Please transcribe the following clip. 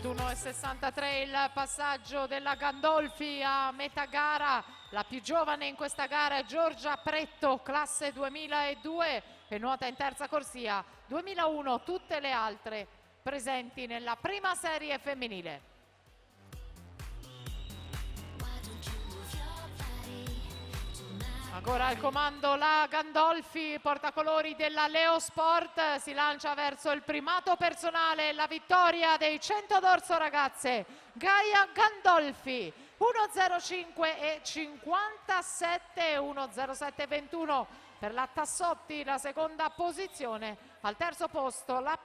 21,63 il passaggio della Gandolfi a metà gara. La più giovane in questa gara è Giorgia Pretto, classe 2002, che nuota in terza corsia. 2001 tutte le altre presenti nella prima serie femminile. Ancora al comando la Gandolfi, portacolori della Leo Sport, si lancia verso il primato personale, la vittoria dei 100 d'orso ragazze. Gaia Gandolfi, 1.05 e 57, 1.07.21 per la Tassotti, la seconda posizione. Al terzo posto la